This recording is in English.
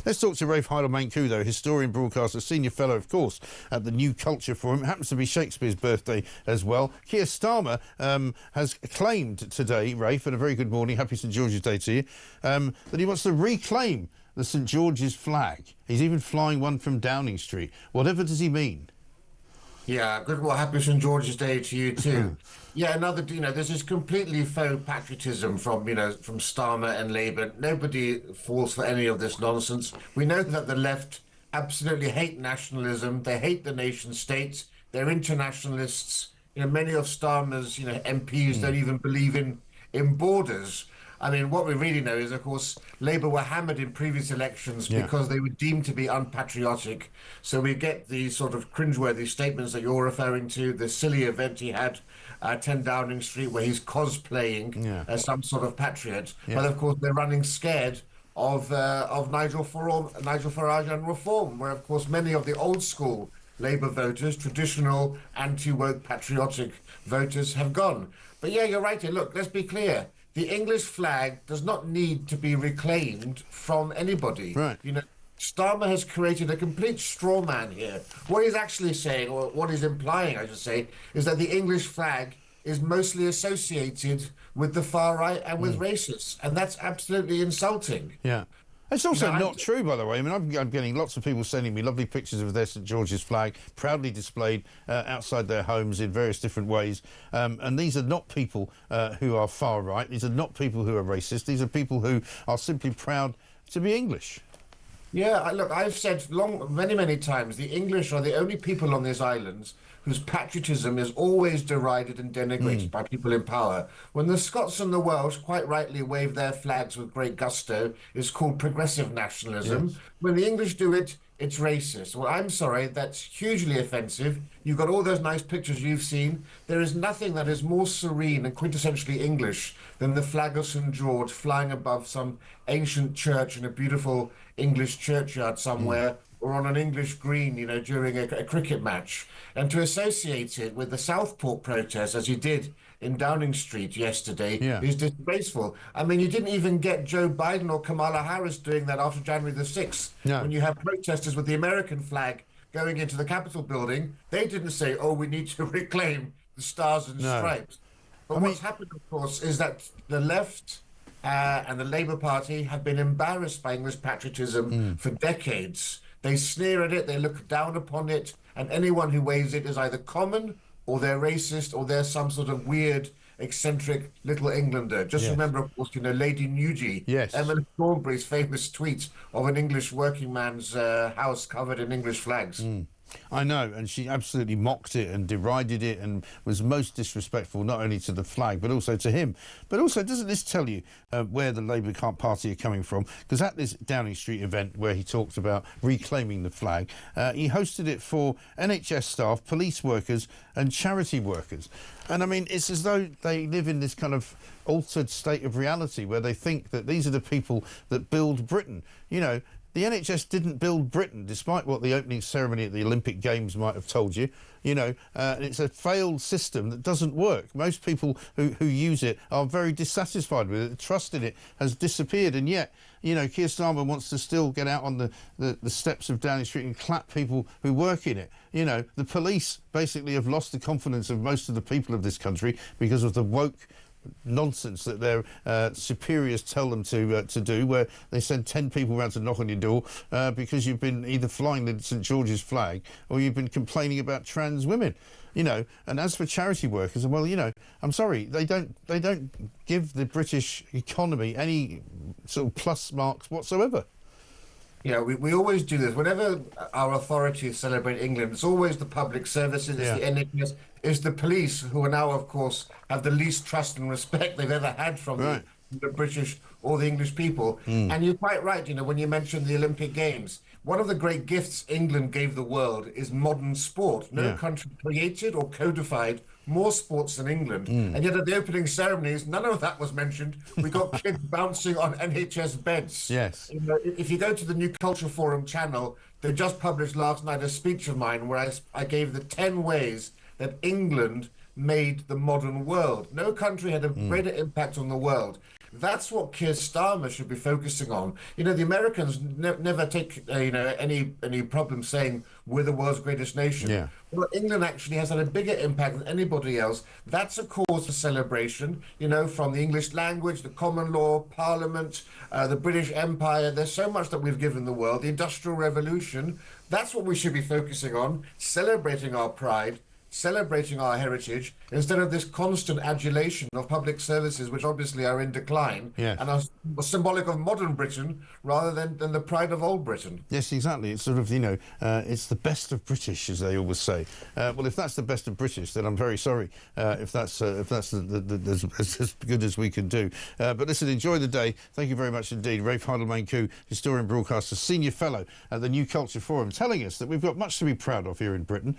Let's talk to Rafe Heydel-Mankoo, though, historian, broadcaster, senior fellow, of course, at the New Culture Forum. It happens to be Shakespeare's birthday as well. Keir Starmer has claimed today, Rafe, and a very good morning, happy St George's Day to you, that he wants to reclaim the St George's flag. He's even flying one from Downing Street. Whatever does he mean? Yeah, good. Well, happy St George's Day to you too. Yeah, this is completely faux patriotism from Starmer and Labour. Nobody falls for any of this nonsense. We know that the left absolutely hate nationalism. They hate the nation state. They're internationalists. Many of Starmer's, MPs don't even believe in borders. I mean, what we really know is, of course, Labour were hammered in previous elections because they were deemed to be unpatriotic. So we get these sort of cringeworthy statements that you're referring to, the silly event he had 10 Downing Street where he's cosplaying as some sort of patriot. But, of course, they're running scared of Nigel Farage and Reform, where, of course, many of the old school Labour voters, traditional anti-woke patriotic voters have gone. But, yeah, you're right here. Look, let's be clear. The English flag does not need to be reclaimed from anybody. Right. Starmer has created a complete straw man here. What he's actually saying, or what he's implying, I should say, is that the English flag is mostly associated with the far right and with racists. And that's absolutely insulting. Yeah. It's also not true, by the way. I mean, I'm getting lots of people sending me lovely pictures of their St George's flag, proudly displayed outside their homes in various different ways. And these are not people who are far right. These are not people who are racist. These are people who are simply proud to be English. Yeah, look, I've said many times, the English are the only people on these islands whose patriotism is always derided and denigrated by people in power. When the Scots and the Welsh quite rightly wave their flags with great gusto, it's called progressive nationalism. Yes. When the English do it, it's racist. Well, I'm sorry, that's hugely offensive. You've got all those nice pictures you've seen. There is nothing that is more serene and quintessentially English than the flag of St George flying above some ancient church in a beautiful English churchyard somewhere, or on an English green, during a cricket match. And to associate it with the Southport protest, as he did in Downing Street yesterday, is disgraceful. I mean, you didn't even get Joe Biden or Kamala Harris doing that after January the 6th. No. When you have protesters with the American flag going into the Capitol building, they didn't say, oh, we need to reclaim the stars and stripes. But what's happened, of course, is that the left and the Labour Party have been embarrassed by English patriotism for decades. They sneer at it, they look down upon it, and anyone who waves it is either common, or they're racist, or they're some sort of weird, eccentric little Englander. Just remember, of course, Lady Nugey, Emily Thornberry's famous tweet of an English working man's house covered in English flags. I know, and she absolutely mocked it and derided it and was most disrespectful not only to the flag but also to him. But also, doesn't this tell you where the Labour Party are coming from? Because at this Downing Street event where he talked about reclaiming the flag, he hosted it for NHS staff, police workers and charity workers. And I mean, it's as though they live in this kind of altered state of reality where they think that these are the people that build Britain. The NHS didn't build Britain, despite what the opening ceremony at the Olympic Games might have told you. It's a failed system that doesn't work. Most people who use it are very dissatisfied with it. The trust in it has disappeared. And yet, Keir Starmer wants to still get out on the steps of Downing Street and clap people who work in it. The police basically have lost the confidence of most of the people of this country because of the woke nonsense that their superiors tell them to do, where they send 10 people around to knock on your door because you've been either flying the St George's flag or you've been complaining about trans women. And as for charity workers, well, I'm sorry, they don't give the British economy any sort of plus marks whatsoever. We always do this. Whenever our authorities celebrate England, it's always the public services, it's the NHS, it's the police, who are now, of course, have the least trust and respect they've ever had from the British or the English people. And you're quite right, when you mentioned the Olympic Games. One of the great gifts England gave the world is modern sport. No country created or codified more sports than England. And yet at the opening ceremonies, none of that was mentioned. We got kids bouncing on NHS beds. Yes. If you go to the New Culture Forum channel, they just published last night a speech of mine where I gave the 10 ways that England made the modern world. No country had a greater impact on the world. That's what Keir Starmer should be focusing on. You know, the Americans never take any problem saying we're the world's greatest nation. Yeah. Well, England actually has had a bigger impact than anybody else. That's a cause for celebration. You know, from the English language, the common law, Parliament, the British Empire. There's so much that we've given the world. The Industrial Revolution. That's what we should be focusing on, celebrating our pride, celebrating our heritage, instead of this constant adulation of public services, which obviously are in decline Yes. and are symbolic of modern Britain rather than the pride of old Britain. Yes, exactly. It's sort of, it's the best of British, as they always say. Well, if that's the best of British, then I'm very sorry if that's as good as we can do. But listen, enjoy the day. Thank you very much indeed. Rafe Heydel-Mankoo, historian, broadcaster, senior fellow at the New Culture Forum, telling us that we've got much to be proud of here in Britain.